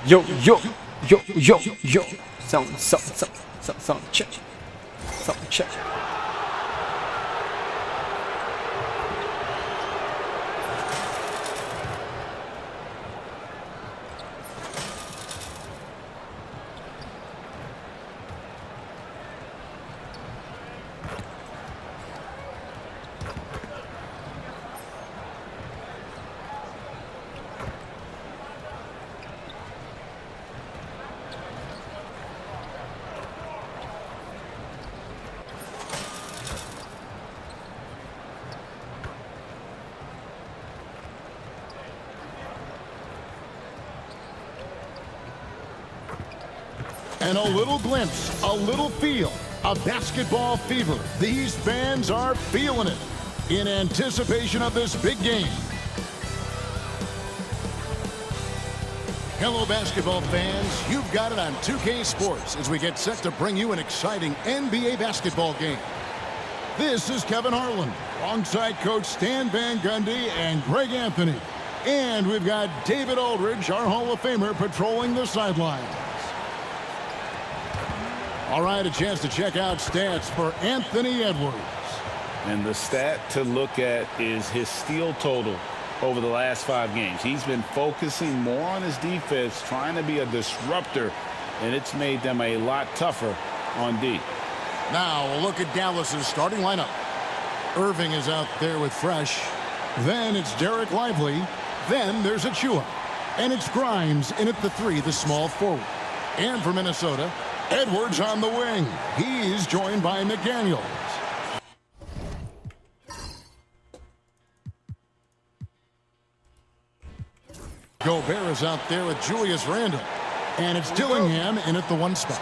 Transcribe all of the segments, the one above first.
Yo, yo, yo, yo, yo. Sound check. Sound check. And a little glimpse, a little feel of basketball fever. These fans are feeling it in anticipation of this big game. Hello, basketball fans. You've got it on 2K Sports as we get set to bring you an exciting NBA basketball game. This is Kevin Harlan, alongside Coach Stan Van Gundy and Greg Anthony. And we've got David Aldridge, our Hall of Famer, patrolling the sidelines. All right, a chance to check out stats for Anthony Edwards. And the stat to look at is his steal total over the last 5 games. He's been focusing more on his defense, trying to be a disruptor, and it's made them a lot tougher on D. Now, a look at Dallas's starting lineup. Irving is out there with Fresh. Then it's Derek Lively. Then there's Achua. And it's Grimes in at the 3, the small forward. And for Minnesota, Edwards on the wing. He's joined by McDaniels. Gobert is out there with Julius Randle. And it's Dillingham in at the 1 spot.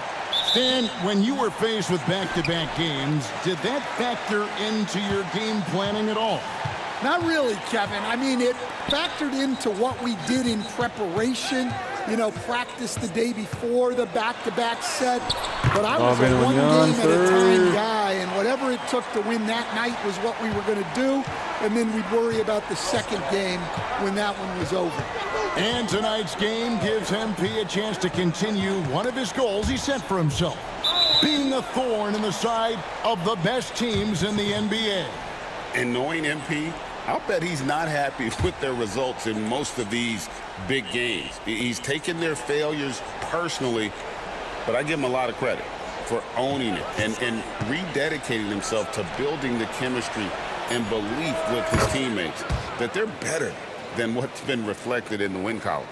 Stan, when you were faced with back-to-back games, did that factor into your game planning at all? Not really, Kevin. I mean, it factored into what we did in preparation. You know, practice the day before the back-to-back set. But I was a one-game-at-a-time guy, and whatever it took to win that night was what we were going to do. And then we'd worry about the second game when that one was over. And tonight's game gives MP a chance to continue one of his goals he set for himself, being a thorn in the side of the best teams in the NBA. And knowing MP, I'll bet he's not happy with their results in most of these big games. He's taken their failures personally, but I give him a lot of credit for owning it and rededicating himself to building the chemistry and belief with his teammates that they're better than what's been reflected in the win column.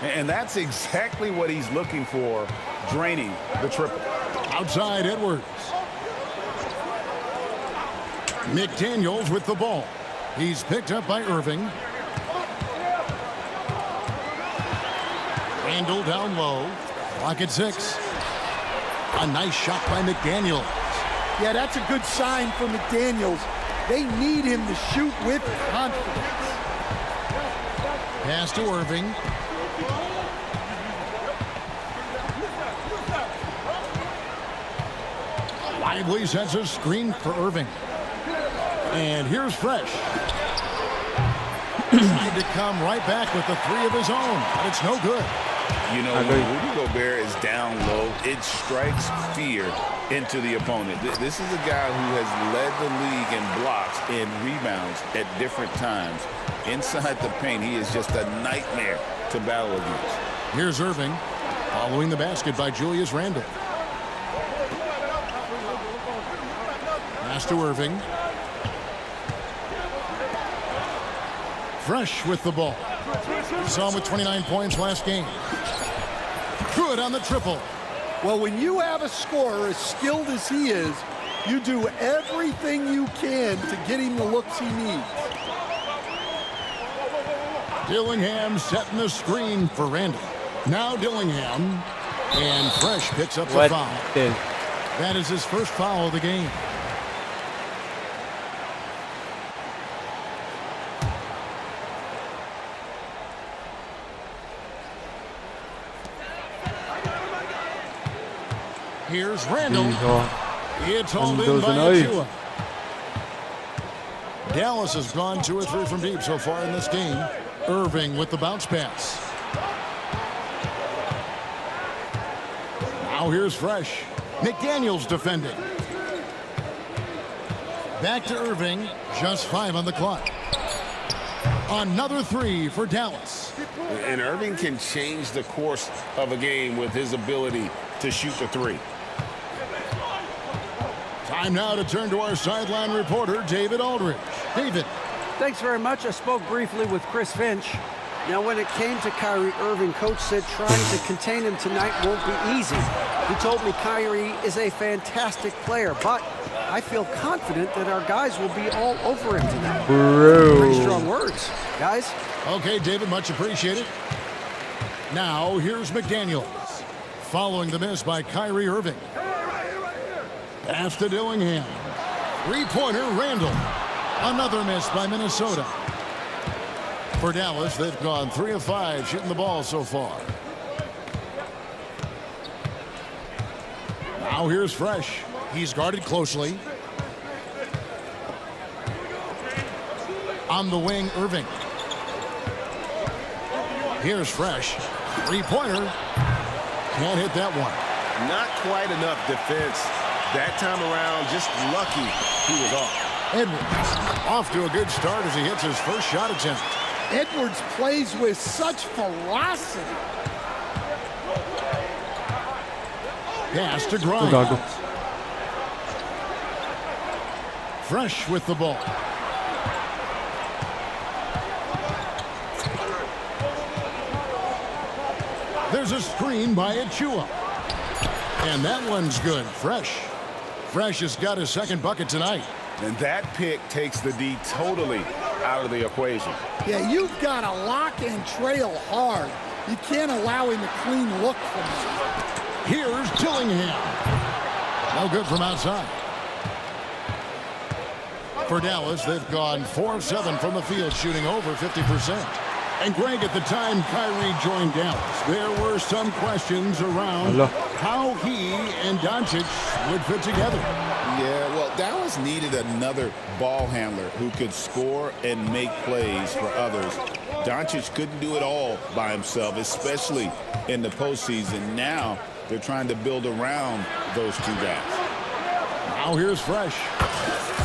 And that's exactly what he's looking for, draining the triple. Outside Edwards. McDaniels with the ball. He's picked up by Irving. Randle down low. Clock at 6. A nice shot by McDaniels. Yeah, that's a good sign for McDaniels. They need him to shoot with confidence. Pass to Irving. Lively sets a screen for Irving. And here's Fresh. Trying to come right back with the 3 of his own, but it's no good. You know, when Rudy Gobert is down low, it strikes fear into the opponent. This is a guy who has led the league in blocks and rebounds at different times. Inside the paint, he is just a nightmare to battle against. Here's Irving, following the basket by Julius Randle. Pass to Irving. Fresh with the ball. We saw him with 29 points last game. Good on the triple. Well, when you have a scorer as skilled as he is, you do everything you can to get him the looks he needs. Dillingham setting the screen for Randle. Now Dillingham And Fresh picks up the What foul. the? That is his first foul of the game. Here's Randall. Ja. It's hauled in by Achua. Dallas has gone 2 or 3 from deep so far in this game. Irving with the bounce pass. Now here's Fresh. McDaniels defending. Back to Irving. Just 5 on the clock. Another 3 for Dallas. And Irving can change the course of a game with his ability to shoot the 3. Time now to turn to our sideline reporter, David Aldridge. David. Thanks very much. I spoke briefly with Chris Finch. Now, when it came to Kyrie Irving, Coach said trying to contain him tonight won't be easy. He told me Kyrie is a fantastic player, but I feel confident that our guys will be all over him tonight. Pretty strong words, guys. Okay, David, much appreciated. Now, here's McDaniels. Following the miss by Kyrie Irving. Pass to Dillingham. 3-pointer, Randall. Another miss by Minnesota. For Dallas, they've gone 3 of 5 shooting the ball so far. Now here's Fresh. He's guarded closely. On the wing, Irving. Here's Fresh. 3-pointer. Can't hit that one. Not quite enough defense that time around. Just lucky he was off. Edwards off to a good start as he hits his first shot attempt. Edwards plays with such ferocity. Pass to Grimes. Fresh with the ball. There's a screen by Achua. And that one's good. Fresh. Fresh has got his second bucket tonight. And that pick takes the D totally out of the equation. Yeah, you've got to lock and trail hard. You can't allow him a clean look from you. Here's Dillingham. No good from outside. For Dallas, they've gone 4 of 7 from the field, shooting over 50%. And Greg, at the time Kyrie joined Dallas, there were some questions around how he and Doncic would fit together. Yeah, well, Dallas needed another ball handler who could score and make plays for others. Doncic couldn't do it all by himself, especially in the postseason. Now they're trying to build around those 2 guys. Now here's Fresh.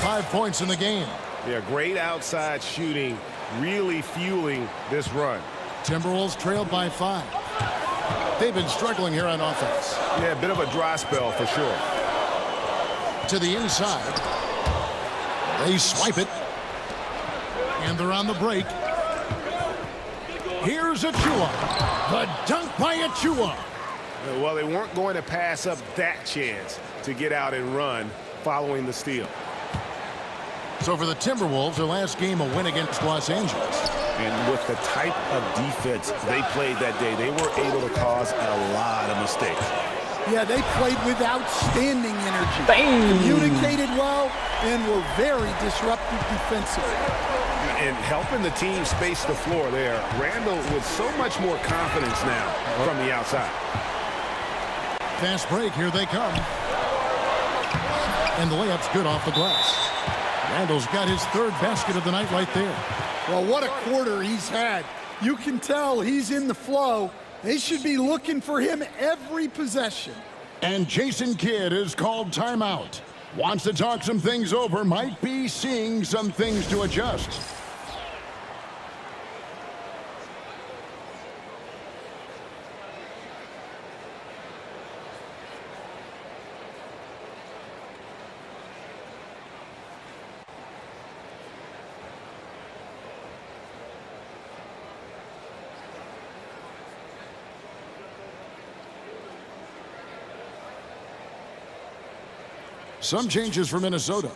5 points in the game. Yeah, great outside shooting, really fueling this run. Timberwolves trailed by 5. They've been struggling here on offense. Yeah, a bit of a dry spell for sure. To the inside. They swipe it. And they're on the break. Here's Achua. The dunk by Achua. Well, they weren't going to pass up that chance to get out and run following the steal. So for the Timberwolves, their last game a win against Los Angeles. And with the type of defense they played that day, they were able to cause a lot of mistakes. Yeah, they played with outstanding energy. Bang! Communicated well and were very disruptive defensively. And helping the team space the floor there. Randall with so much more confidence now from the outside. Fast break, here they come. And the layup's good off the glass. Randall's got his 3rd basket of the night right there. Well, what a quarter he's had. You can tell he's in the flow. They should be looking for him every possession. And Jason Kidd is called timeout. Wants to talk some things over, might be seeing some things to adjust. Some changes for Minnesota.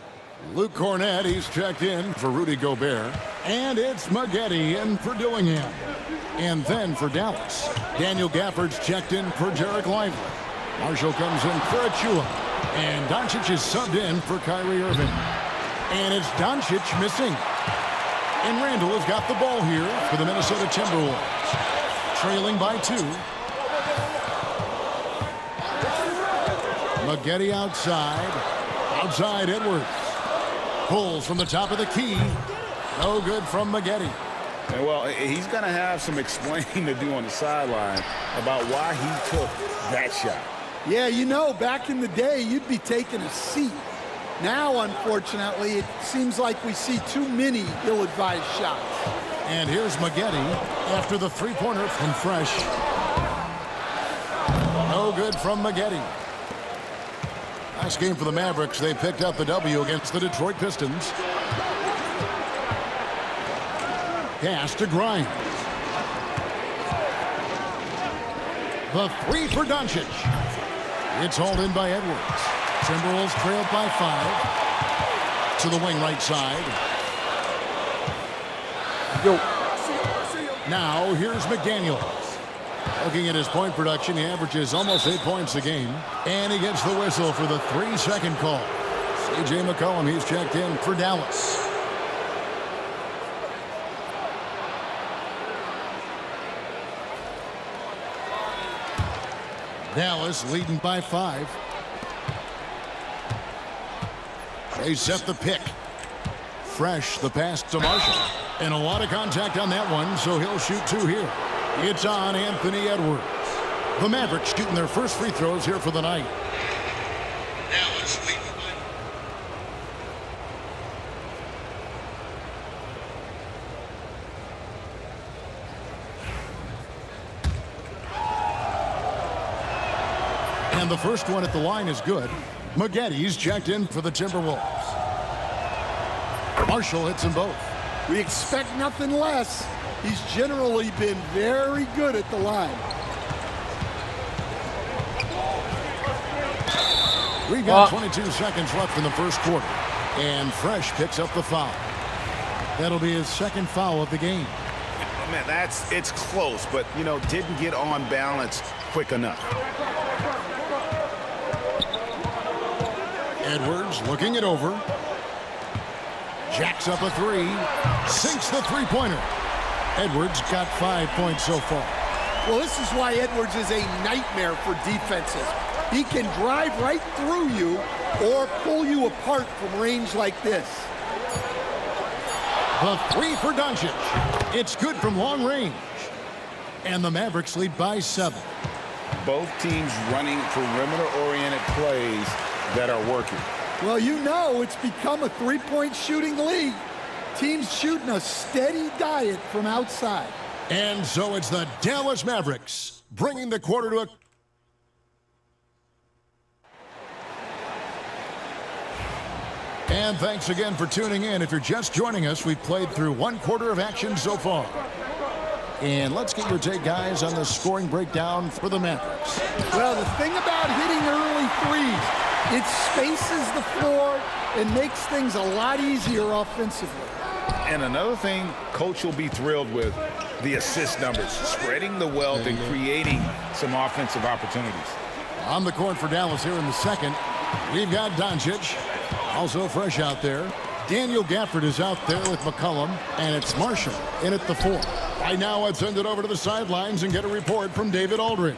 Luke Cornett, he's checked in for Rudy Gobert. And it's Maggette in for Dillingham. And then for Dallas, Daniel Gafford's checked in for Derek Lively. Marshall comes in for Achua. And Doncic is subbed in for Kyrie Irving. And it's Doncic missing. And Randall has got the ball here for the Minnesota Timberwolves. Trailing by 2. Maggette outside. Outside Edwards. Pulls from the top of the key. No good from Maggette. And well, he's going to have some explaining to do on the sideline about why he took that shot. Yeah, you know, back in the day, you'd be taking a seat. Now, unfortunately, it seems like we see too many ill-advised shots. And here's Maggette after the three-pointer from Fresh. No good from Maggette. Last game for the Mavericks, they picked up the W against the Detroit Pistons. Pass to Grimes. The 3 for Doncic. It's hauled in by Edwards. Timberwolves trailed by 5. To the wing right side. Yo. Now here's McDaniels. Looking at his point production, he averages almost 8 points a game. And he gets the whistle for the 3-second call. C.J. McCollum, he's checked in for Dallas. Dallas leading by 5. They set the pick. Fresh, the pass to Marshall. And a lot of contact on that one, so he'll shoot 2 here. It's on Anthony Edwards. The Mavericks shooting their first free throws here for the night. Dallas leading by... And the first one at the line is good. Maggette's checked in for the Timberwolves. Marshall hits them both. We expect nothing less. He's generally been very good at the line. We got 22 seconds left in the first quarter. And Fresh picks up the foul. That'll be his second foul of the game. Man, it's close, but, you know, didn't get on balance quick enough. Edwards looking it over. Jacks up a 3. Sinks the three-pointer. Edwards got 5 points so far. Well, this is why Edwards is a nightmare for defenses. He can drive right through you or pull you apart from range like this. The 3 for Doncic. It's good from long range. And the Mavericks lead by 7. Both teams running perimeter-oriented plays that are working. Well, you know, it's become a three-point shooting league. Teams shooting a steady diet from outside. And so it's the Dallas Mavericks bringing the quarter to a... And thanks again for tuning in. If you're just joining us, we've played through 1 quarter of action so far. And let's get your take, guys, on the scoring breakdown for the Mavericks. Well, the thing about hitting early threes, it spaces the floor and makes things a lot easier offensively. And another thing Coach will be thrilled with, the assist numbers, spreading the wealth and creating some offensive opportunities. On the court for Dallas here in the second, we've got Doncic, also Fresh out there. Daniel Gafford is out there with McCollum, and it's Marshall in at the 4. Right now, let's send it over to the sidelines and get a report from David Aldridge.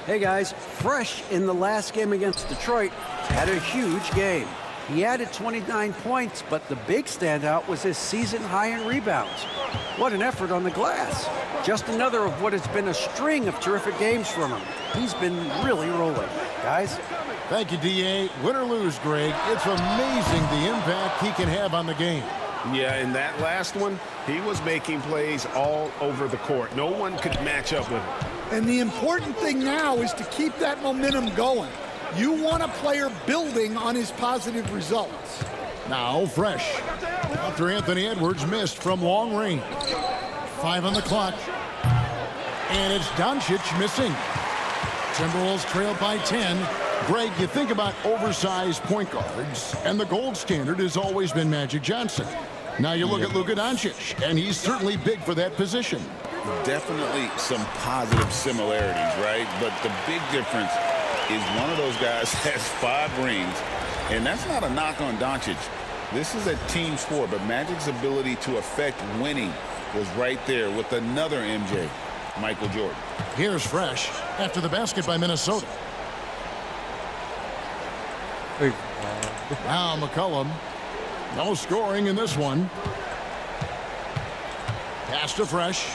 Hey guys, Fresh in the last game against Detroit had a huge game. He added 29 points, but the big standout was his season high in rebounds. What an effort on the glass. Just another of what has been a string of terrific games from him. He's been really rolling. Guys? Thank you, D.A. Win or lose, Greg, it's amazing the impact he can have on the game. Yeah, in that last one, he was making plays all over the court. No one could match up with him. And the important thing now is to keep that momentum going. You want a player building on his positive results. Now Fresh. After Anthony Edwards missed from long range. 5 on the clock. And it's Doncic missing. Timberwolves trail by 10. Greg, you think about oversized point guards, and the gold standard has always been Magic Johnson. Now you look at Luka Doncic, and he's certainly big for that position. Definitely some positive similarities, right? But the big difference is one of those guys has 5 rings, and that's not a knock on Doncic. This is a team sport, but Magic's ability to affect winning was right there with another MJ, Michael Jordan. Here's Fresh after the basket by Minnesota. Now McCollum. No scoring in this one. Pass to Fresh.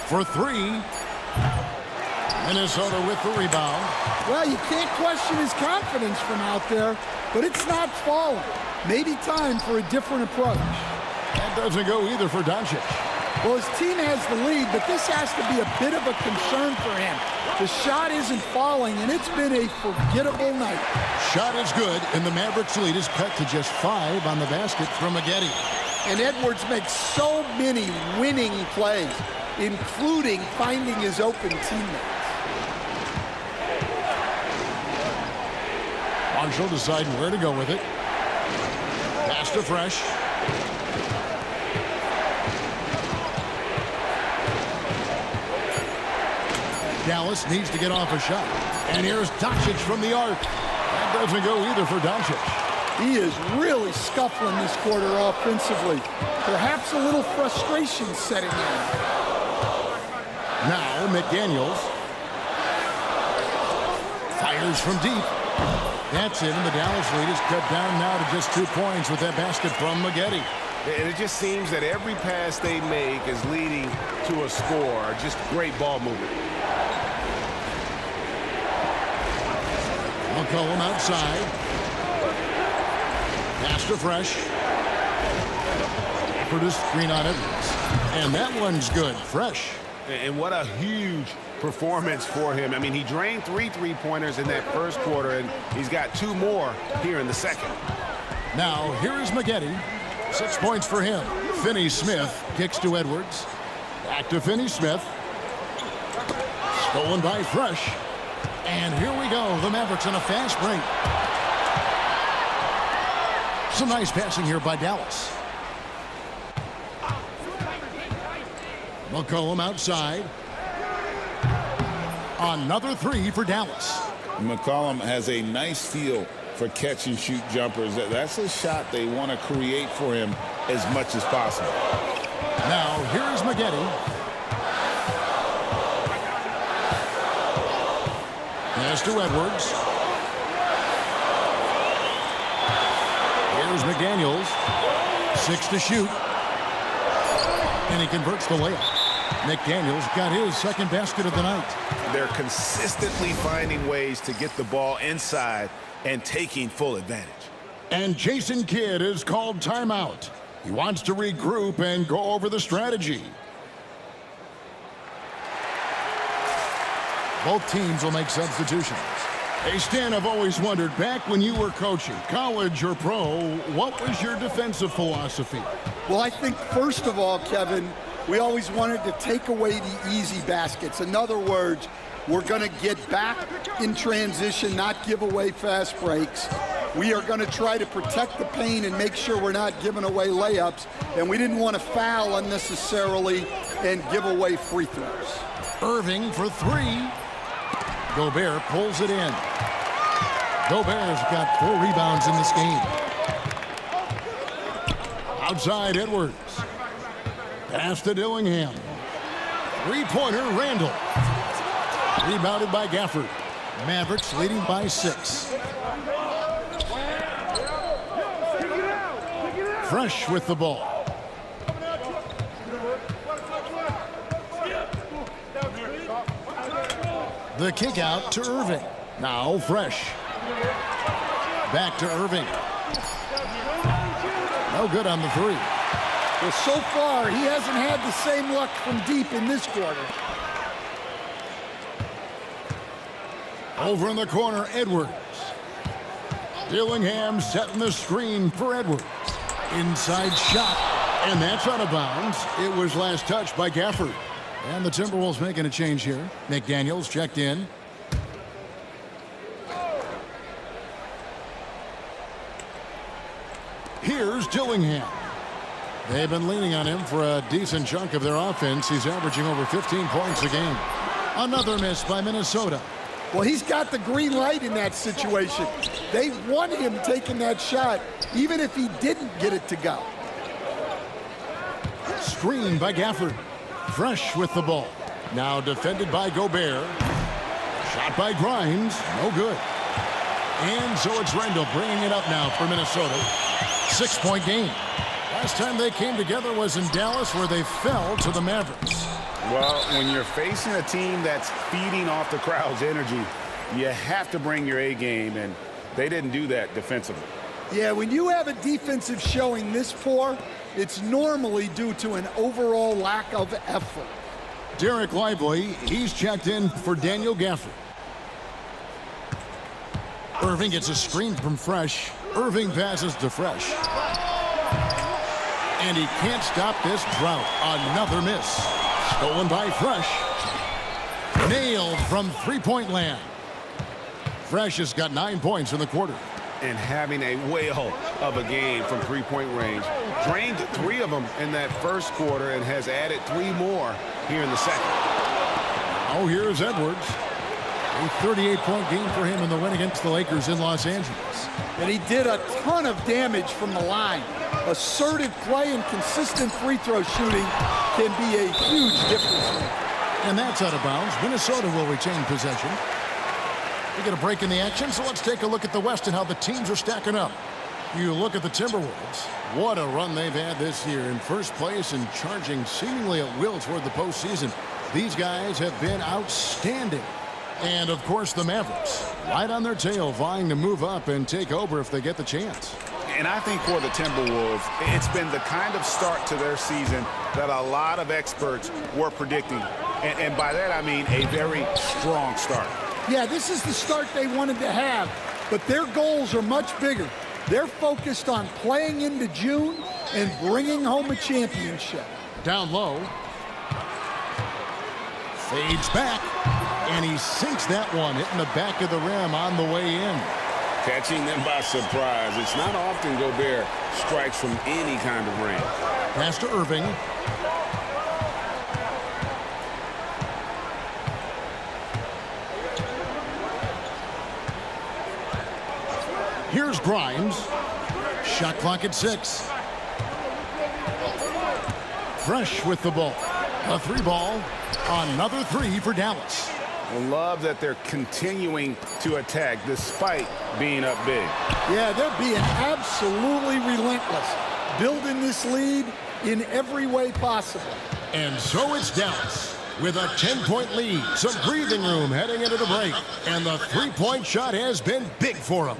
For 3. Minnesota with the rebound. Well, you can't question his confidence from out there, but it's not falling. Maybe time for a different approach. That doesn't go either for Doncic. Well, his team has the lead, but this has to be a bit of a concern for him. The shot isn't falling, and it's been a forgettable night. Shot is good, and the Mavericks lead is cut to just 5 on the basket from Gabie. And Edwards makes so many winning plays, including finding his open teammates. Marshall deciding where to go with it. Pass to Fresh. Dallas needs to get off a shot. And here's Doncic from the arc. That doesn't go either for Doncic. He is really scuffling this quarter offensively. Perhaps a little frustration setting in. Now McDaniels fires from deep. That's it, and the Dallas lead is cut down now to just 2 points with that basket from Gabie. And it just seems that every pass they make is leading to a score. Just great ball movement. McCollum outside. Pass to Fresh. For the screen on Edwards. And that one's good. Fresh. And what a huge performance for him. I mean, he drained 3 3-pointers in that first quarter, and he's got 2 more here in the second. Now, here is Gabie. 6 points for him. Finney-Smith kicks to Edwards. Back to Finney-Smith. Stolen by Fresh. And here we go. The Mavericks on a fast break. Some nice passing here by Dallas. McCollum outside. Another 3 for Dallas. McCollum has a nice feel for catch-and-shoot jumpers. That's a shot they want to create for him as much as possible. Now, here is Gabie. Pass to Edwards. Here's McDaniels. 6 to shoot. And he converts the layup. McDaniels got his second basket of the night. They're consistently finding ways to get the ball inside and taking full advantage. And Jason Kidd is called timeout. He wants to regroup and go over the strategy. Both teams will make substitutions. Hey, Stan, I've always wondered, back when you were coaching, college or pro, what was your defensive philosophy? Well, I think, first of all, Kevin, we always wanted to take away the easy baskets. In other words, we're going to get back in transition, not give away fast breaks. We are going to try to protect the paint and make sure we're not giving away layups. And we didn't want to foul unnecessarily and give away free throws. Irving for 3. Gobert pulls it in. Gobert's got 4 rebounds in this game. Outside Edwards. Pass to Dillingham. 3-pointer Randall. Rebounded by Gafford. Mavericks leading by 6. Fresh with the ball. The kick out to Irving. Now Fresh. Back to Irving. No good on the 3. Well, so far, he hasn't had the same luck from deep in this quarter. Over in the corner, Edwards. Dillingham setting the screen for Edwards. Inside shot, and that's out of bounds. It was last touched by Gafford. And the Timberwolves making a change here. McDaniels checked in. Here's Dillingham. They've been leaning on him for a decent chunk of their offense. He's averaging over 15 points a game. Another miss by Minnesota. Well, he's got the green light in that situation. They want him taking that shot, even if he didn't get it to go. Screen by Gafford. Fresh with the ball. Now defended by Gobert. Shot by Grimes. No good. And so it's Randall bringing it up now for Minnesota. 6-point game. Last time they came together was in Dallas, where they fell to the Mavericks. Well, when you're facing a team that's feeding off the crowd's energy, you have to bring your A game, and they didn't do that defensively. Yeah, when you have a defensive showing this poor, it's normally due to an overall lack of effort. Derek Lively, he's checked in for Daniel Gafford. Irving gets a screen from Fresh. Irving passes to Fresh. And he can't stop this drought. Another miss. Stolen by Fresh. Nailed from three-point land. Fresh has got 9 points in the quarter. And having a whale of a game from three-point range. Drained 3 of them in that first quarter and has added 3 more here in the second. Oh, here's Edwards. A 38-point game for him in the win against the Lakers in Los Angeles. And he did a ton of damage from the line. Assertive play and consistent free throw shooting can be a huge difference maker. And that's out of bounds. Minnesota will retain possession. We get a break in the action, so let's take a look at the West and how the teams are stacking up. You look at the Timberwolves. What a run they've had this year, in first place and charging seemingly at will toward the postseason. These guys have been outstanding. And, of course, the Mavericks, right on their tail, vying to move up and take over if they get the chance. And I think for the Timberwolves, it's been the kind of start to their season that a lot of experts were predicting. And by that, I mean a very strong start. Yeah, this is the start they wanted to have, but their goals are much bigger. They're focused on playing into June and bringing home a championship. Down low. Fades back. And he sinks that one, hitting the back of the rim on the way in. Catching them by surprise. It's not often Gobert strikes from any kind of range. Pass to Irving. Here's Grimes. Shot clock at 6. Fresh with the ball. A 3-ball. Another 3 for Dallas. I love that they're continuing to attack despite being up big. Yeah, they're being absolutely relentless, building this lead in every way possible. And so it's Dallas with a 10-point lead, some breathing room heading into the break, and the three-point shot has been big for them.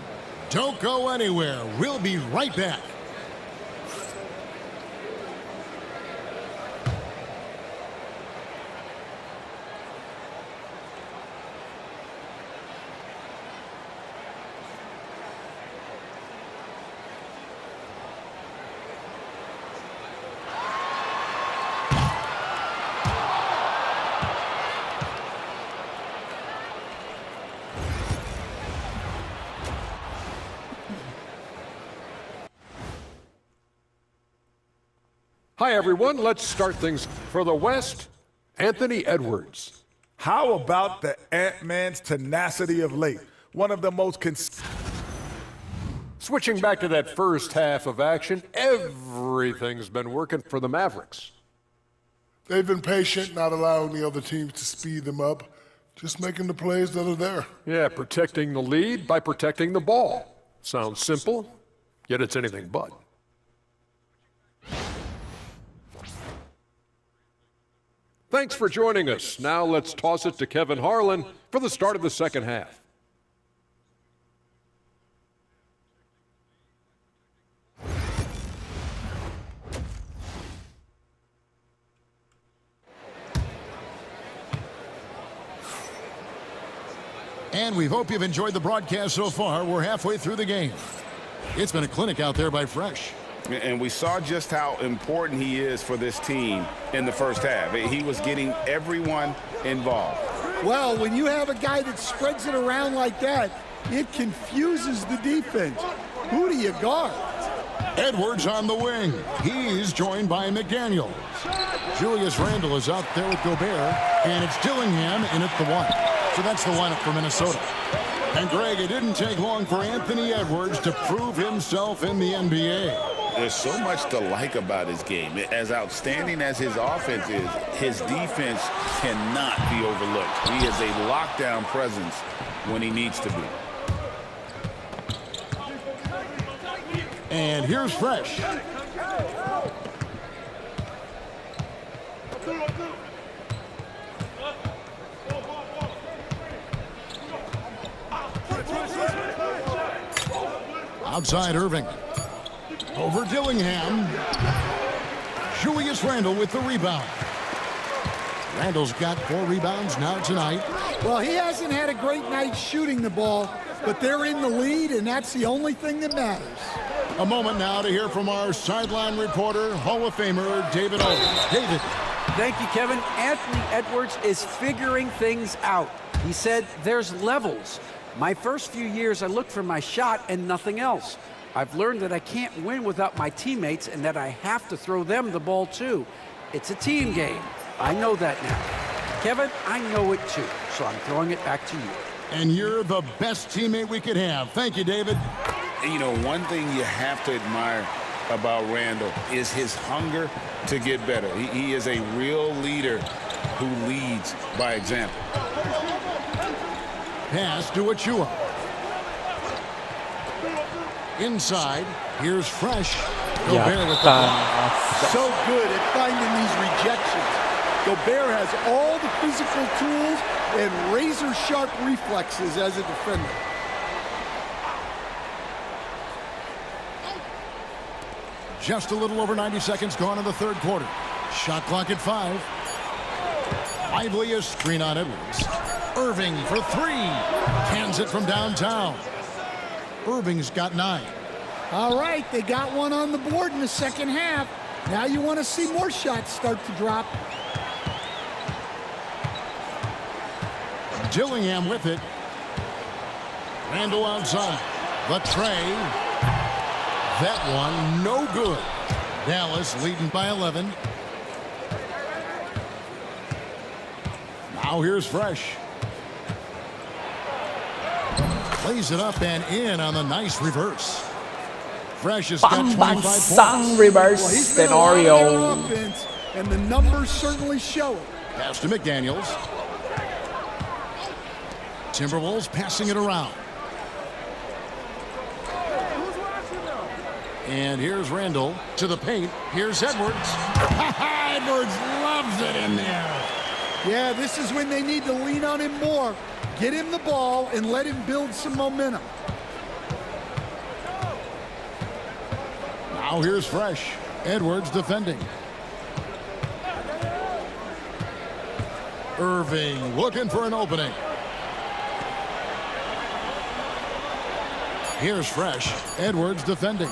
Don't go anywhere. We'll be right back. Hi, everyone. Let's start things for the West. Anthony Edwards. How about the Ant-Man's tenacity of late? One of the most Switching back to that first half of action, everything's been working for the Mavericks. They've been patient, not allowing the other teams to speed them up, just making the plays that are there. Yeah, protecting the lead by protecting the ball. Sounds simple, yet it's anything but. Thanks for joining us. Now let's toss it to Kevin Harlan for the start of the second half. And we hope you've enjoyed the broadcast so far. We're halfway through the game. It's been a clinic out there by Fresh. And we saw just how important he is for this team in the first half. He was getting everyone involved. Well, when you have a guy that spreads it around like that, it confuses the defense. Who do you guard? Edwards on the wing. He's joined by McDaniels. Julius Randle is out there with Gobert, and it's Dillingham in at the 1. So that's the lineup for Minnesota. And Greg, it didn't take long for Anthony Edwards to prove himself in the NBA. There's so much to like about his game. As outstanding as his offense is, his defense cannot be overlooked. He is a lockdown presence when he needs to be. And here's Fresh. Outside Irving. Over Dillingham. Julius Randle with the rebound. Randle's got 4 rebounds now tonight. Well, he hasn't had a great night shooting the ball, but they're in the lead, and that's the only thing that matters. A moment now to hear from our sideline reporter, Hall of Famer David Owens. David. Thank you, Kevin. Anthony Edwards is figuring things out. He said there's levels. My first few years, I looked for my shot and nothing else. I've learned that I can't win without my teammates and that I have to throw them the ball too. It's a team game. I know that now. Kevin, I know it too, so I'm throwing it back to you. And you're the best teammate we could have. Thank you, David. You know, one thing you have to admire about Randle is his hunger to get better. He is a real leader who leads by example. Pass to Achua. Inside, here's Fresh. Gobert with the block. So good at finding these rejections. Gobert has all the physical tools and razor-sharp reflexes as a defender. Just a little over 90 seconds gone in the third quarter. Shot clock at 5. Lively a screen on Edwards. Irving for 3. Cans it from downtown. Irving's got 9. All right, they got one on the board in the second half. Now you want to see more shots start to drop. Dillingham with it. Randle outside. The tray. That one no good. Dallas leading by 11. Now here's Fresh. Plays it up and in on the nice reverse. Fresh has got 25 points. Reverse Well, he's been a lot of scenario. their offense, and the numbers certainly show it. Pass to McDaniels. Timberwolves passing it around. And here's Randle to the paint. Here's Edwards. Edwards loves it in there. Yeah, this is when they need to lean on him more. Get him the ball and let him build some momentum. Now here's Fresh. Edwards defending. Irving looking for an opening. Here's Fresh. Edwards defending.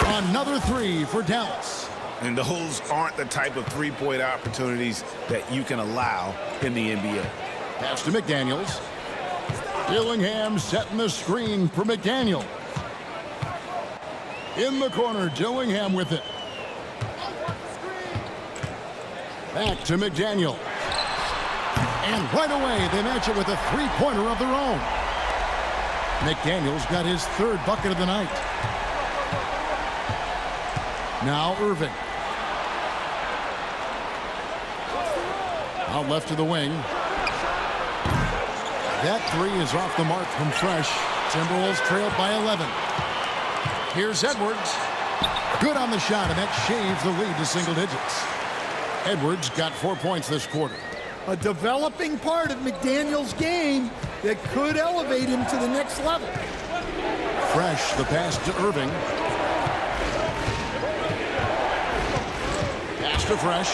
Another 3 for Dallas. And those aren't the type of three-point opportunities that you can allow in the NBA. Pass to McDaniels. Dillingham setting the screen for McDaniels. In the corner, Dillingham with it. Back to McDaniel. And right away, they match it with a three-pointer of their own. McDaniels got his 3rd bucket of the night. Now Irving. Out left to the wing. That 3 is off the mark from Fresh. Timberwolves trailed by 11. Here's Edwards. Good on the shot, and that shaves the lead to single digits. Edwards got 4 points this quarter. A developing part of McDaniel's game that could elevate him to the next level. Fresh, the pass to Irving. Pass to Fresh.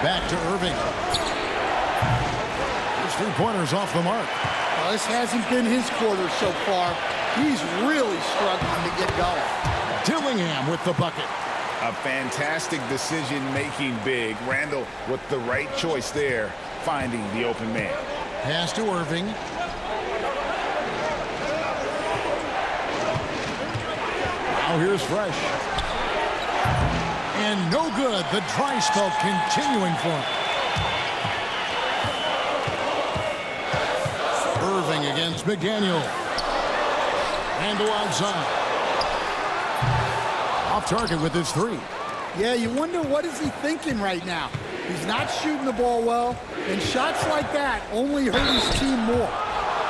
Back to Irving. His three-pointers off the mark. Well, this hasn't been his quarter so far. He's really struggling to get going. Dillingham with the bucket. A fantastic decision-making big. Randle with the right choice there, finding the open man. Pass to Irving. Now here's Fresh. And no good. The dry spell continuing for him. Irving against McDaniel. Randall outside. Off target with his three. Yeah, you wonder what is he thinking right now. He's not shooting the ball well, and shots like that only hurt his team more.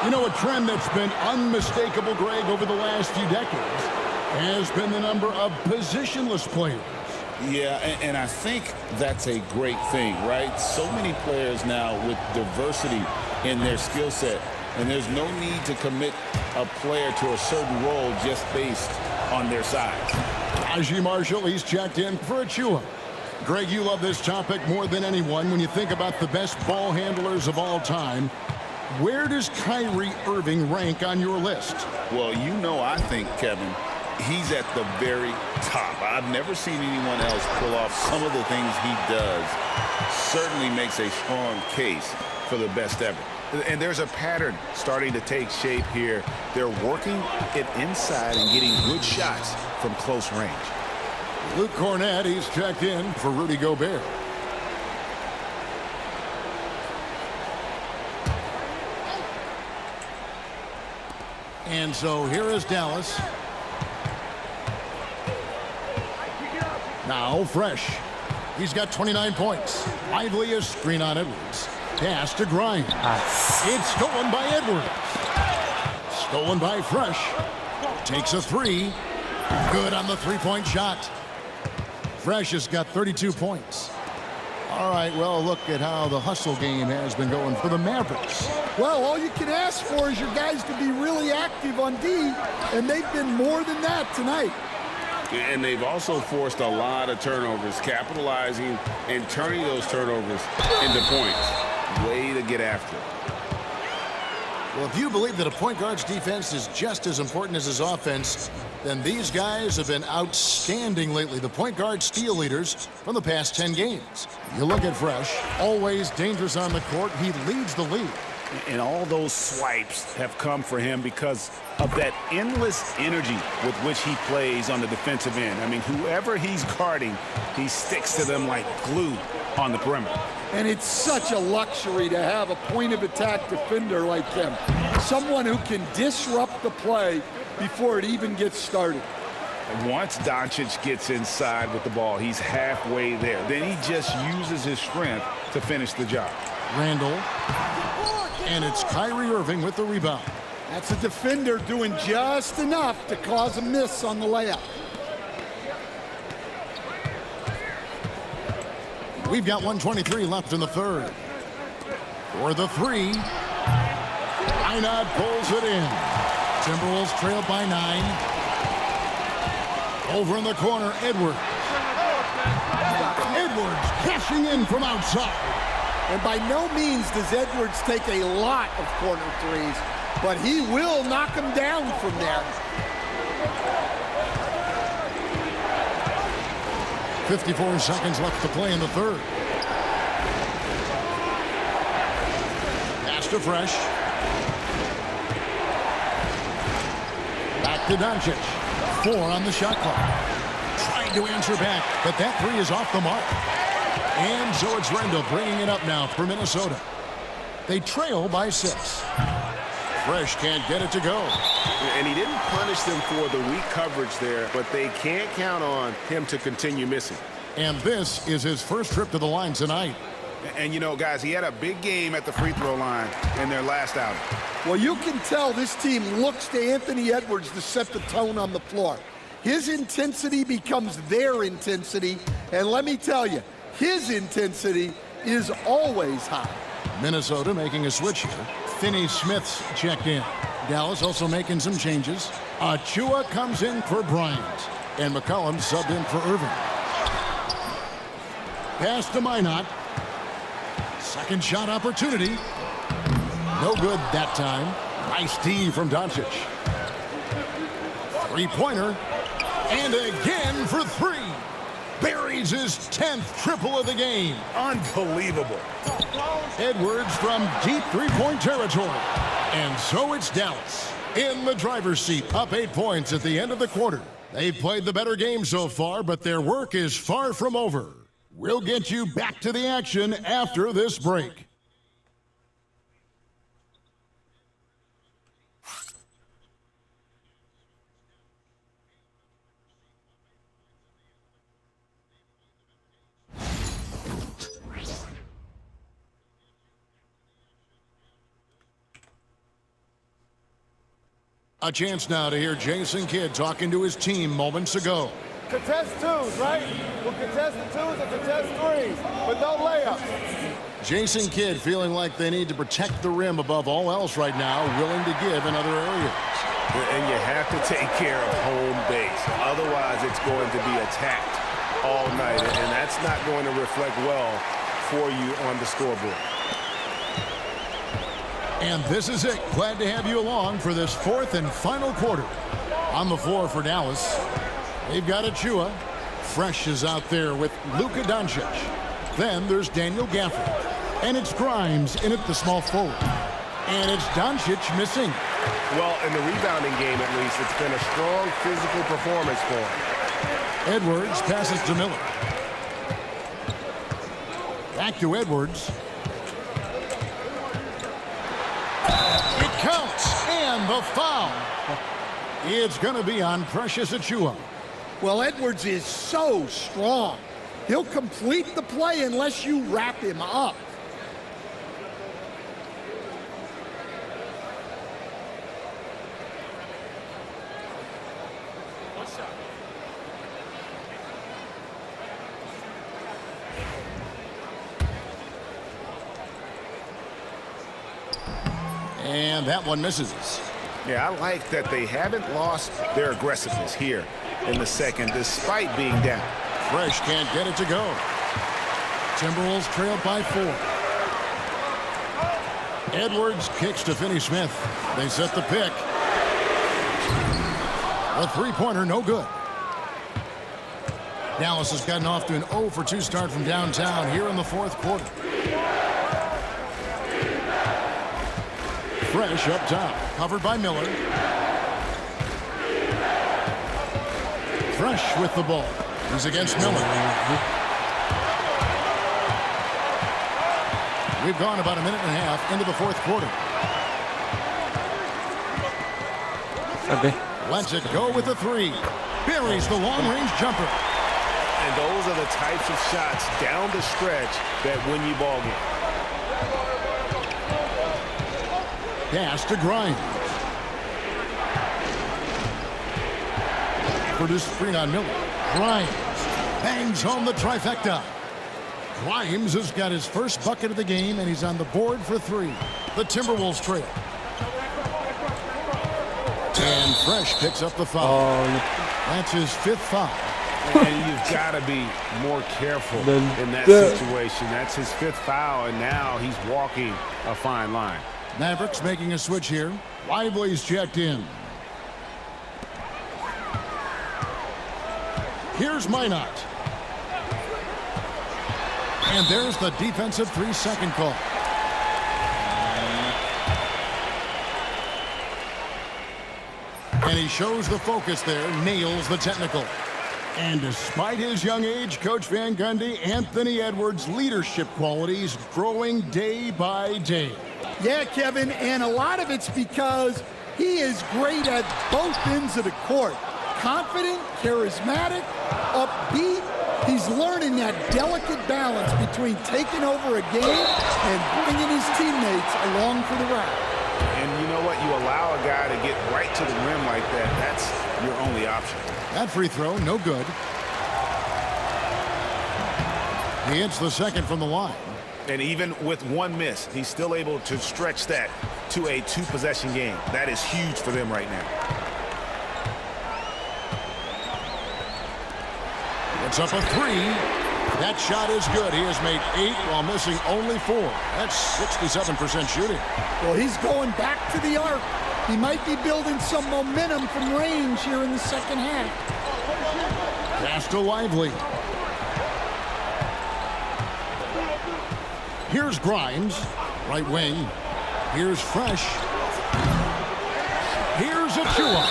You know, a trend that's been unmistakable, Greg, over the last few decades has been the number of positionless players. Yeah, and I think that's a great thing, right? So many players now with diversity in their skill set, and there's no need to commit a player to a certain role just based on their size. Najee Marshall, he's checked in for Achua. Greg, you love this topic more than anyone. When you think about the best ball handlers of all time, where does Kyrie Irving rank on your list? Well, you know, I think, Kevin, he's at the very top. I've never seen anyone else pull off some of the things he does. Certainly makes a strong case for the best ever. And there's a pattern starting to take shape here. They're working it inside and getting good shots from close range. Luke Cornett, he's checked in for Rudy Gobert. And so here is Dallas. Now Fresh. He's got 29 points. Lively a screen on Edwards. Pass to Grimes. It's stolen by Edwards. Stolen by Fresh. Takes a three. Good on the three-point shot. Fresh has got 32 points. All right, well, look at how the hustle game has been going for the Mavericks. Well, all you can ask for is your guys to be really active on D, and they've been more than that tonight. And they've also forced a lot of turnovers, capitalizing and turning those turnovers into points. Way to get after it. Well, if you believe that a point guard's defense is just as important as his offense, then these guys have been outstanding lately. The point guard steal leaders from the past 10 games. You look at Fresh, always dangerous on the court. He leads the league. And all those swipes have come for him because of that endless energy with which he plays on the defensive end. I mean, whoever he's guarding, he sticks to them like glue on the perimeter. And it's such a luxury to have a point-of-attack defender like him. Someone who can disrupt the play before it even gets started. Once Doncic gets inside with the ball, he's halfway there. Then he just uses his strength to finish the job. Randall. And it's Kyrie Irving with the rebound. That's a defender doing just enough to cause a miss on the layup. We've got 1:23 left in the third. For the three. Einad pulls it in. Timberwolves trail by 9. Over in the corner, Edwards. Edwards cashing in from outside. And by no means does Edwards take a lot of corner threes, but he will knock them down from there. 54 seconds left to play in the third. Pass to Fresh. Back to Doncic. 4 on the shot clock. Trying to answer back, but that three is off the mark. And so it's Randall bringing it up now for Minnesota. They trail by 6. Fresh can't get it to go. And he didn't punish them for the weak coverage there, but they can't count on him to continue missing. And this is his first trip to the line tonight. And, you know, guys, he had a big game at the free throw line in their last outing. Well, you can tell this team looks to Anthony Edwards to set the tone on the floor. His intensity becomes their intensity, and let me tell you, his intensity is always high. Minnesota making a switch here. Finney-Smith's checked in. Dallas also making some changes. Achua comes in for Bryant. And McCollum subbed in for Irving. Pass to Minot. Second shot opportunity. No good that time. Nice D from Doncic. Three-pointer. And again for 3. Buries his 10th triple of the game. Unbelievable. Edwards from deep three-point territory. And so it's Dallas in the driver's seat, up 8 points at the end of the quarter. They've played the better game so far, but their work is far from over. We'll get you back to the action after this break. A chance now to hear Jason Kidd talking to his team moments ago. Contest twos, right? We'll contest the twos and contest threes, but no layups. Jason Kidd feeling like they need to protect the rim above all else right now, willing to give in other areas. And you have to take care of home base. Otherwise, it's going to be attacked all night, and that's not going to reflect well for you on the scoreboard. And this is it. Glad to have you along for this fourth and final quarter. On the floor for Dallas, they've got Achua. Fresh is out there with Luka Doncic. Then there's Daniel Gafford. And it's Grimes in at the small forward. And it's Doncic missing. Well, in the rebounding game, at least, it's been a strong physical performance for him. Edwards passes to Miller. Back to Edwards. It counts, and the foul. It's going to be on Precious Achua. Well, Edwards is so strong. He'll complete the play unless you wrap him up. And that one misses. Yeah, I like that they haven't lost their aggressiveness here in the second, despite being down. Fresh can't get it to go. Timberwolves trailed by 4. Edwards kicks to Finney-Smith. They set the pick. A three-pointer, no good. Dallas has gotten off to an 0 for 2 start from downtown here in the fourth quarter. Fresh up top, covered by Miller. Fresh with the ball. He's against Miller. We've gone about a minute and a half into the fourth quarter. Lets it go with the 3. Buries the long-range jumper. And those are the types of shots down the stretch that win you ball games. Pass to Grimes. For this screen on Miller. Grimes bangs home the trifecta. Grimes has got his first bucket of the game, and he's on the board for 3. The Timberwolves trail. And Fresh picks up the foul. That's his 5th foul. And you've got to be more careful in that situation. That's his 5th foul, and now he's walking a fine line. Mavericks making a switch here. Lively's checked in. Here's Minot. And there's the defensive 3-second call. And he shows the focus there, nails the technical. And despite his young age, Coach Van Gundy, Anthony Edwards' leadership qualities growing day by day. Yeah, Kevin, and a lot of it's because he is great at both ends of the court. Confident, charismatic, upbeat. He's learning that delicate balance between taking over a game and bringing his teammates along for the ride. And you know what? You allow a guy to get right to the rim like that. That's your only option. That free throw, no good. He hits the second from the line. And even with one miss, he's still able to stretch that to a 2-possession game. That is huge for them right now. It's up a 3. That shot is good. He has made 8 while missing only 4. That's 67% shooting. Well, he's going back to the arc. He might be building some momentum from range here in the second half. Pass to Lively. Here's Grimes, right wing. Here's Fresh. Here's Achua.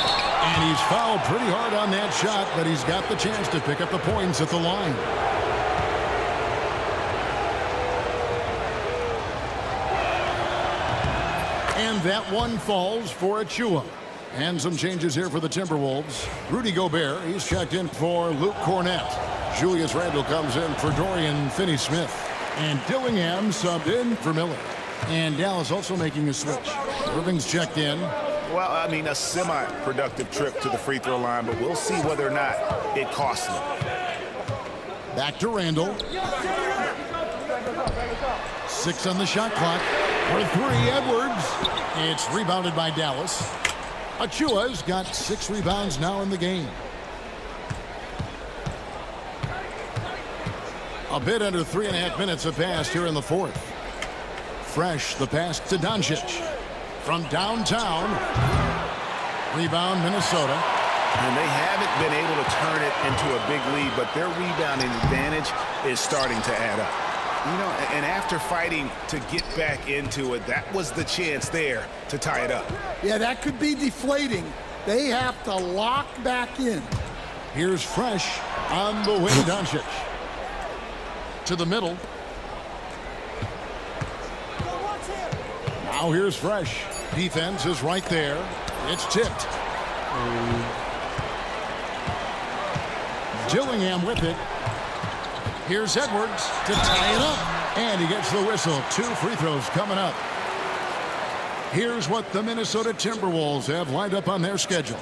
And he's fouled pretty hard on that shot, but he's got the chance to pick up the points at the line. And that one falls for Achua. And some changes here for the Timberwolves. Rudy Gobert, he's checked in for Luke Cornett. Julius Randle comes in for Dorian Finney-Smith. And Dillingham subbed in for Miller. And Dallas also making a switch. Irving's checked in. Well, I mean, a semi-productive trip to the free throw line, but we'll see whether or not it costs them. Back to Randle. 6 on the shot clock. For 3, Edwards. It's rebounded by Dallas. Achua's got 6 rebounds now in the game. A bit under 3.5 minutes have passed here in the fourth. Fresh, the pass to Doncic. From downtown. Rebound, Minnesota. And they haven't been able to turn it into a big lead, but their rebounding advantage is starting to add up. You know, and after fighting to get back into it, that was the chance there to tie it up. Yeah, that could be deflating. They have to lock back in. Here's Fresh on the wing, Doncic. To the middle. Now here's Fresh. Defense is right there. It's tipped. Dillingham with it. Here's Edwards to tie it up. And he gets the whistle. 2 free throws coming up. Here's what the Minnesota Timberwolves have lined up on their schedule.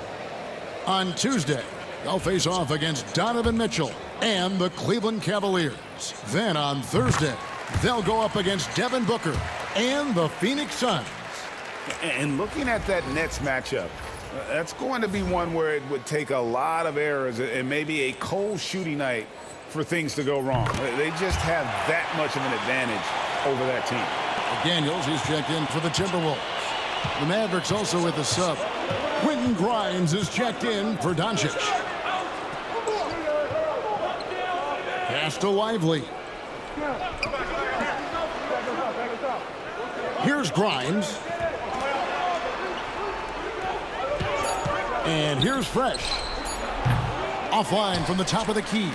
On Tuesday, they'll face off against Donovan Mitchell and the Cleveland Cavaliers. Then on Thursday, they'll go up against Devin Booker and the Phoenix Suns. And looking at that Nets matchup, that's going to be one where it would take a lot of errors and maybe a cold shooting night for things to go wrong. They just have that much of an advantage over that team. Daniels, he's checked in for the Timberwolves. The Mavericks also with a sub. Quentin Grimes is checked in for Doncic. Pass to Lively. Here's Grimes. And here's Fresh. Offline from the top of the key.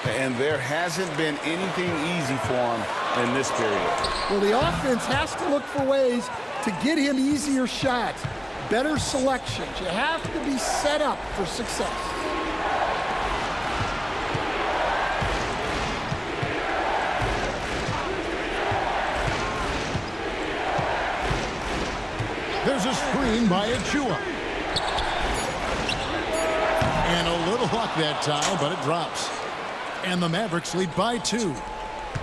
And there hasn't been anything easy for him in this period. Well, the offense has to look for ways to get him easier shots, better selections. You have to be set up for success. There's a screen by Achua. And a little luck that time, but it drops. And the Mavericks lead by 2.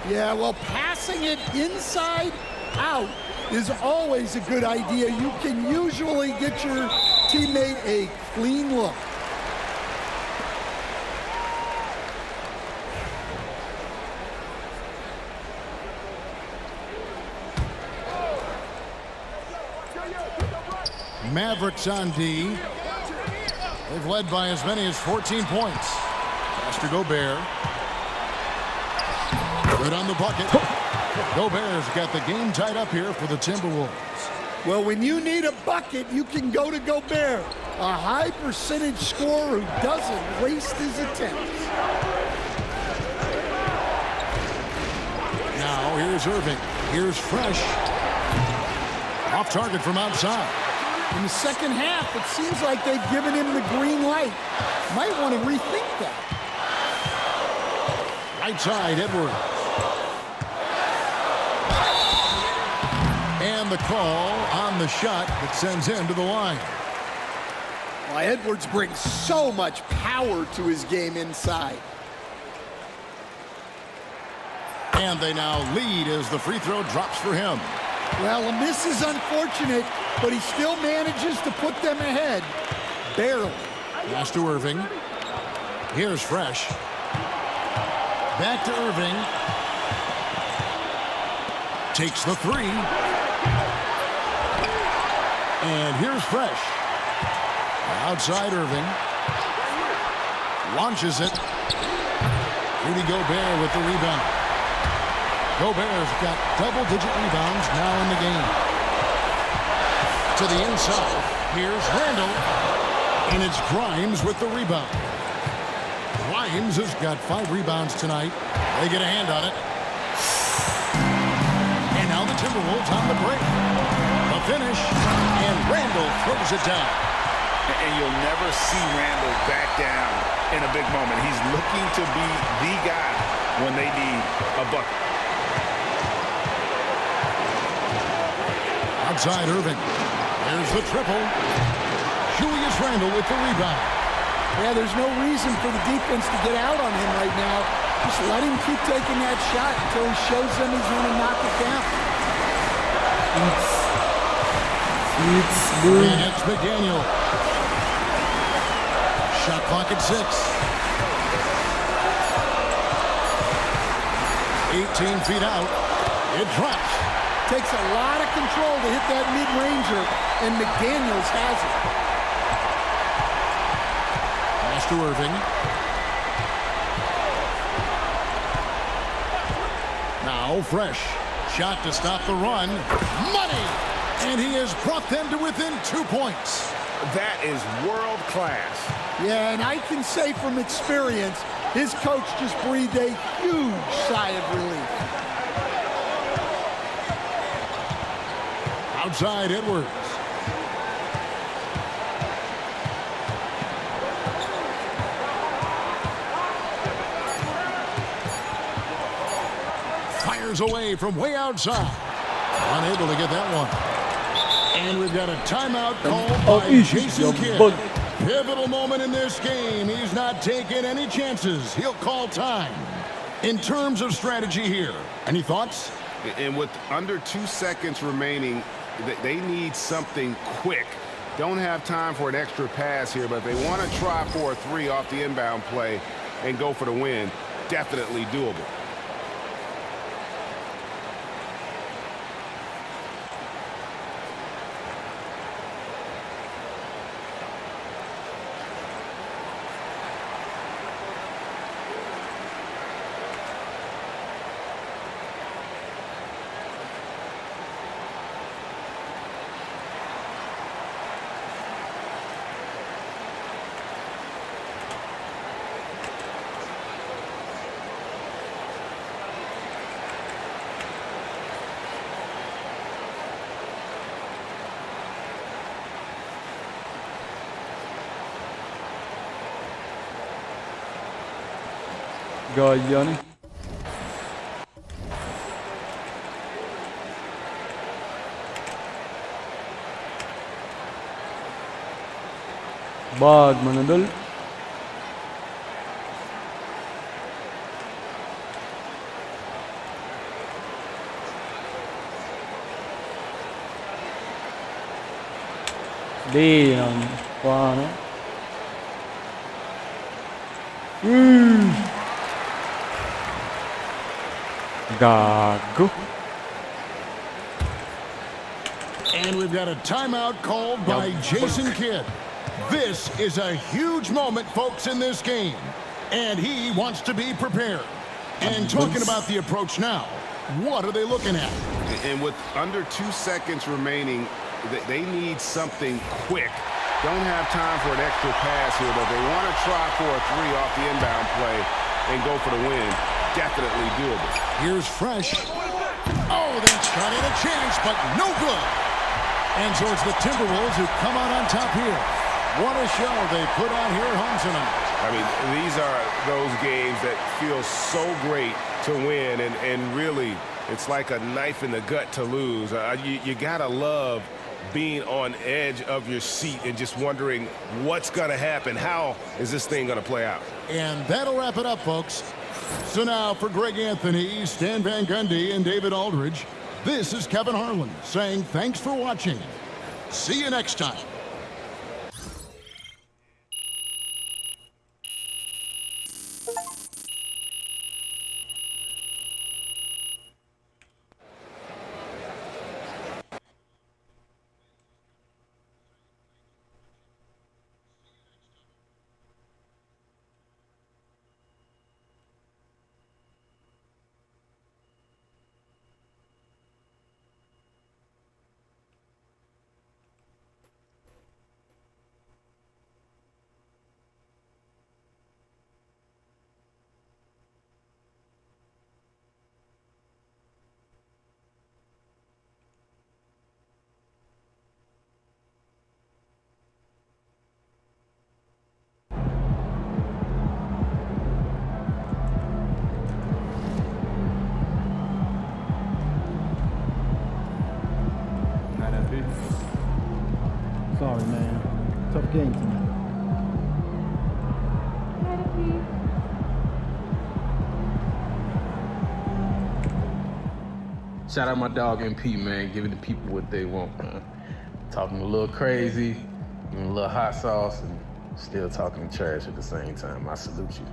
Yeah, well, passing it inside out is always a good idea. You can usually get your teammate a clean look. Mavericks on D. They've led by as many as 14 points. Pass to Gobert. Good on the bucket. Gobert's got the game tied up here for the Timberwolves. Well, when you need a bucket, you can go to Gobert, a high percentage scorer who doesn't waste his attempts. Now here's Irving. Here's Fresh. Off target from outside. In the second half, it seems like they've given him the green light. Might want to rethink that. Right side, Edwards. And the call on the shot that sends him to the line. Well, Edwards brings so much power to his game inside. And they now lead as the free throw drops for him. Well, a miss is unfortunate, but he still manages to put them ahead. Barely. Pass to Irving. Here's Fresh. Back to Irving. Takes the 3. And here's Fresh. Outside Irving. Launches it. Rudy Gobert with the rebound. Gobert's got double-digit rebounds now in the game. To the inside. Here's Randle. And it's Grimes with the rebound. Grimes has got 5 rebounds tonight. They get a hand on it. And now the Timberwolves on the break. The finish, and Randall throws it down. And you'll never see Randall back down in a big moment. He's looking to be the guy when they need a bucket. Outside Irving. There's the triple. Julius Randle with the rebound. Yeah, there's no reason for the defense to get out on him right now. Just let him keep taking that shot until he shows them he's going to knock it down. And it's McDaniel. Shot clock at 6. 18 feet out. It drops. Takes a lot of control to hit that mid-ranger, and McDaniels has it. Pass to Irving. Now Fresh. Shot to stop the run. Money! And he has brought them to within 2 points. That is world class. Yeah, and I can say from experience, his coach just breathed a huge sigh of relief. Outside Edwards. Fires away from way outside. Unable to get that one. And we've got a timeout called by Jason Kidd. Pivotal moment in this game. He's not taking any chances. He'll call time. In terms of strategy here, any thoughts? And with under 2 seconds remaining, they need something quick. Don't have time for an extra pass here, but they want to try for a 3 off the inbound play and go for the win. Definitely doable. Gaya nih. Bag mana dul? Damn, paano? Gago. And we've got a timeout called by Jason Kidd. This is a huge moment, folks, in this game. And he wants to be prepared. And talking about the approach now, what are they looking at? And with under 2 seconds remaining, they need something quick. Don't have time for an extra pass here, but they want to try for a 3 off the inbound play and go for the win. Definitely doable. Here's Fresh. Oh, they tried in a chance, but no good. And so it's the Timberwolves who come out on top here. What a show they put on here at home tonight. I mean, these are those games that feel so great to win, and really, it's like a knife in the gut to lose. You gotta love being on edge of your seat and just wondering what's gonna happen. How is this thing gonna play out? And that'll wrap it up, folks. So now for Greg Anthony, Stan Van Gundy, and David Aldridge, this is Kevin Harlan saying thanks for watching. See you next time. sorry, man. Tough game tonight. Shout out my dog MP, man, giving the people what they want, man. Talking a little crazy, giving a little hot sauce, and still talking trash at the same time. I salute you.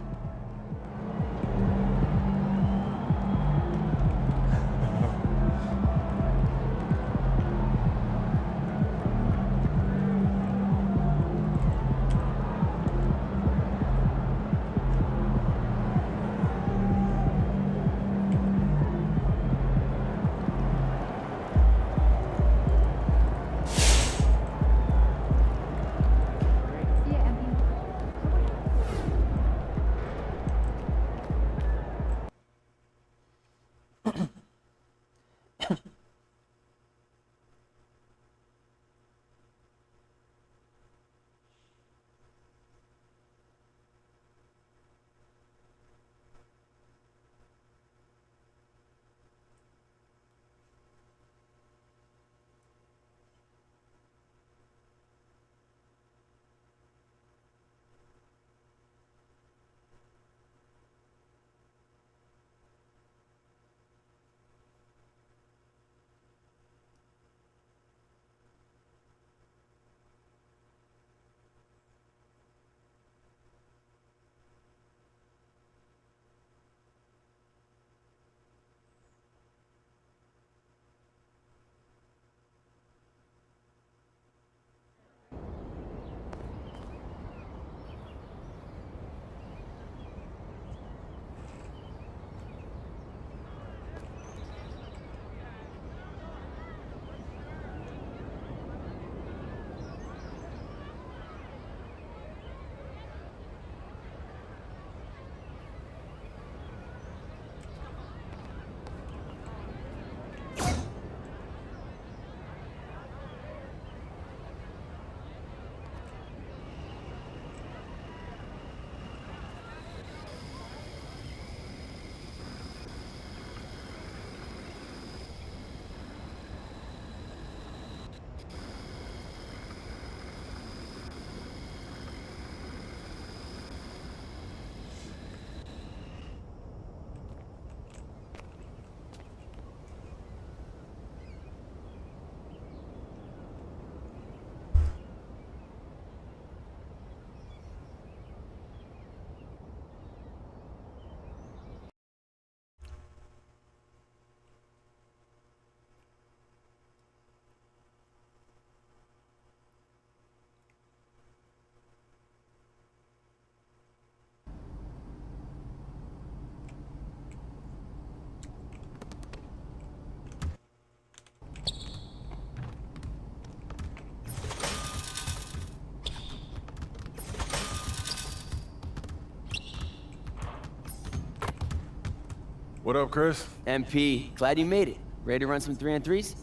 What up, Chris? MP, glad you made it. Ready to run some 3-on-3s?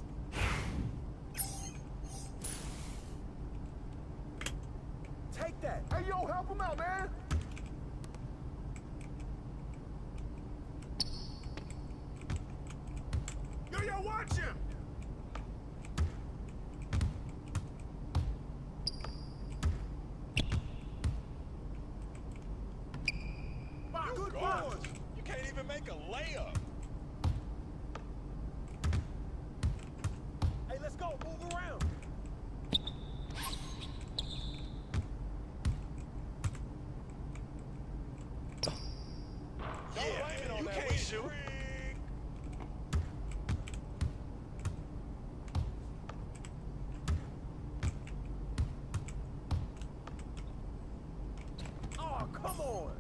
Take that. Hey, yo, help him out, man. Yo, watch him. Good boys. You can't even make a layup. Hey, let's go. Move around. Yeah, you can't shoot. Oh, come on.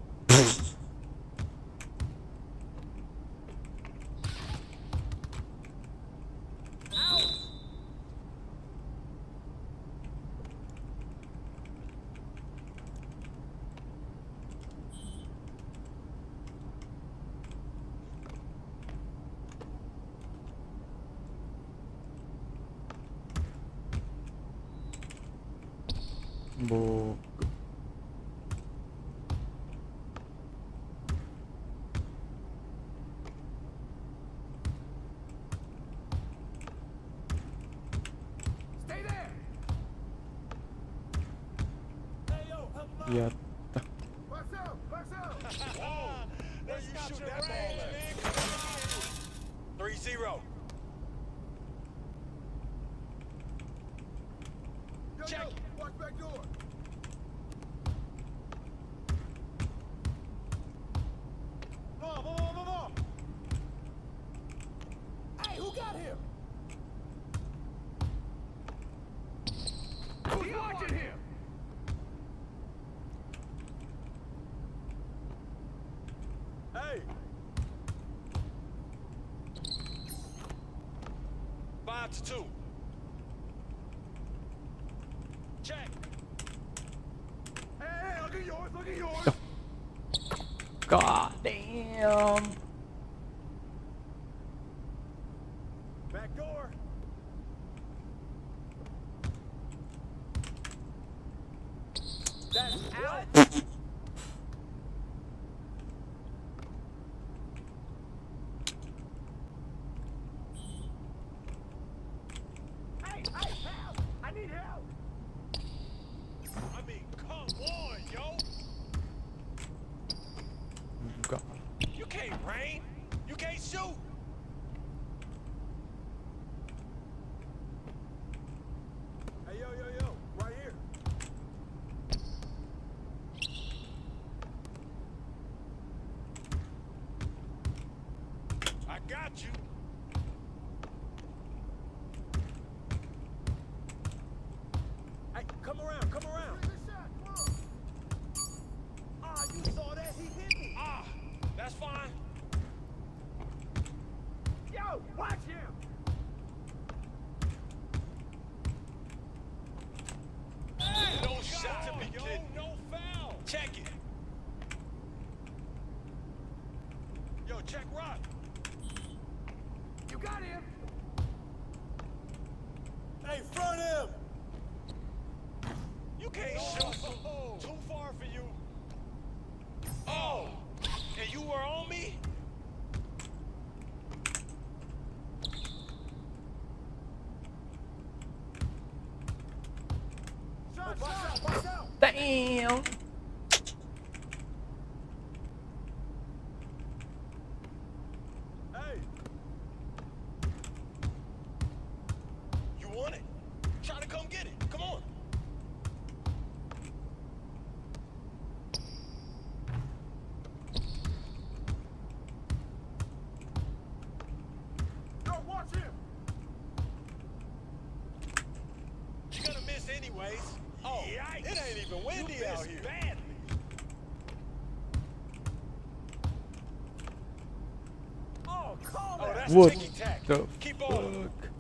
Bull. Stay there. や 3-0. Check. Watch back door. More. Hey, who got him? Who's watching him? Hey. 5-2. Check. Hey, look at yours. God damn. Back door. That's out. Hey, help! I need help. I mean, come on, yo. God. You can't rain. You can't shoot. Hey, yo, right here. I got you. Hey, come around. Ah, you saw that? He hit me. Ah, that's fine. Yo, watch him. Hey, no shot to be kidding. No foul. Check it. Yo, check Rock. You got him. Hey, front him. You can't shoot. Too far for you. Oh, and you were on me? Watch out. Damn. Hey. You want it? Try to come get it. Come on. Yo, watch him. You're gonna miss anyways. Oh, yikes. It ain't even windy out here. Badly. Oh, call that. Oh, that's What ticky-tack. the Keep on. fuck?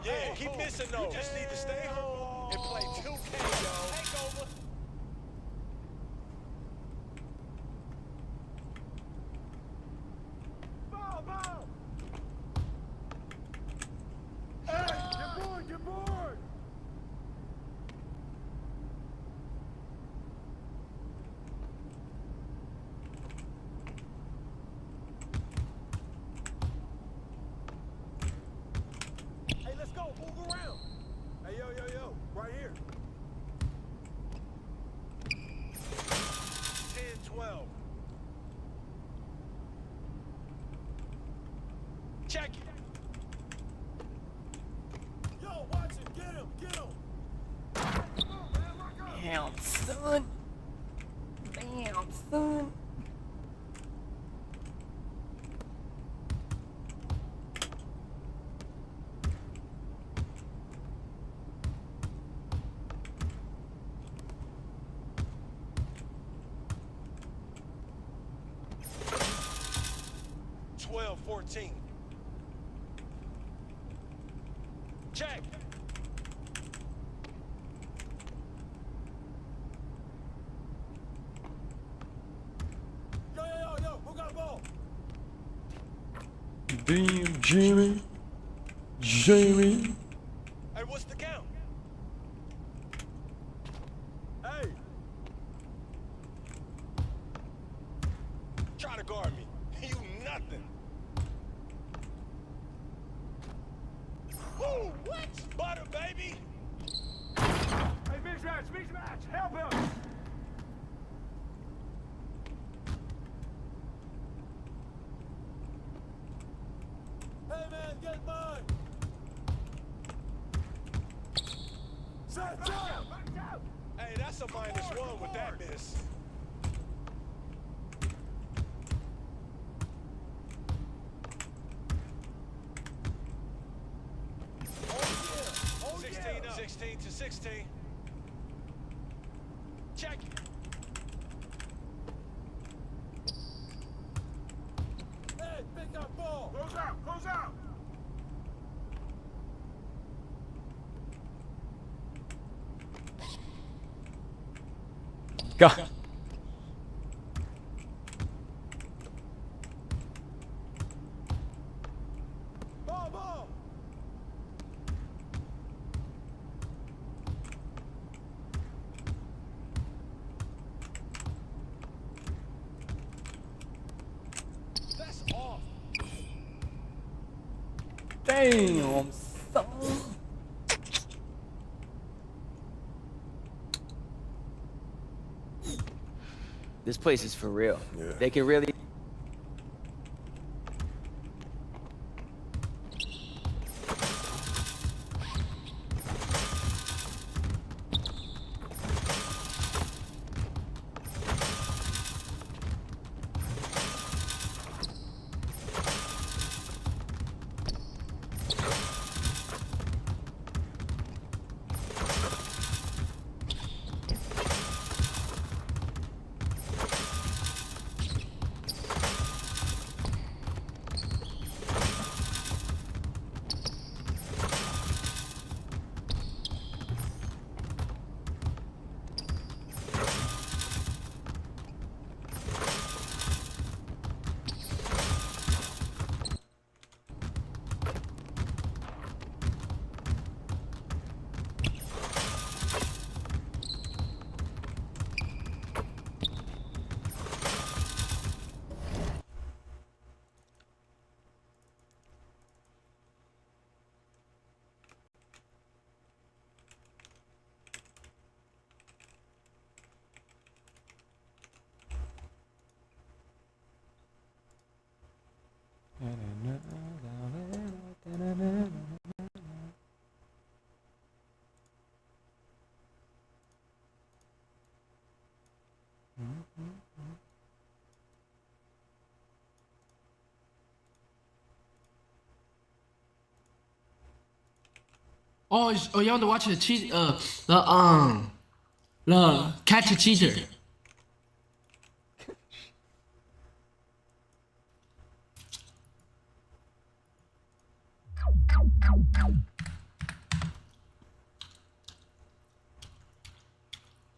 Yeah, keep missing those. You just need to stay home and play 2K, yo. Take over. Ball. Hey, get bored. Hey, let's go. Move around. Hey, yo. Right here. 10-12. Check it. Yo, watch it. Get him. Damn, son. Twelve, 14. Check. Yo. Who got the ball? Damn, Jimmy. Jamie. Hey, what's the count? Hey. Try to guard me. You nothing. Woo, what? Butter, baby. Hey, Mitch, Help him! Hey man, get mine! Hey, that's a -1 with that miss. Oh yeah. 16 up. 16 to 16. Check it. Hey, pick up ball. Close out, close out. Go. Ball, ball. That's off. Damn, son. This place is for real. They can really. Oh, you want to watch the cat cheater.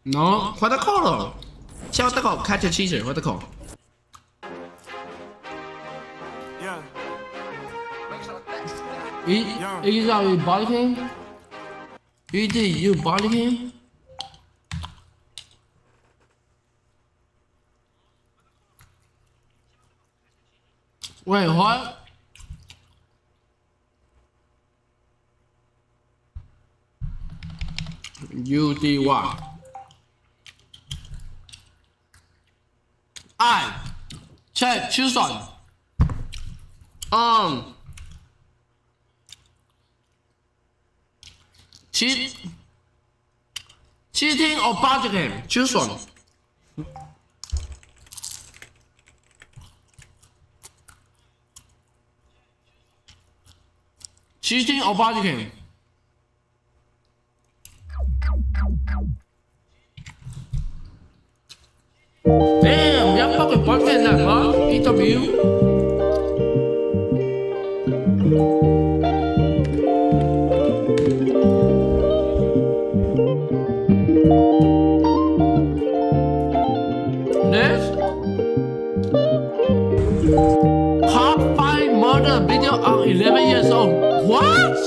No, what the call? What the call? Cat cheater. What the call? Yeah. Is that you body him? You body him? Wait, what? You did what? Check, choose one. Cheating or body game? Choose one. Cheating or body game? Damn, y'all fucking body game like what? EW? Top 5 murder video on 11 years old. What?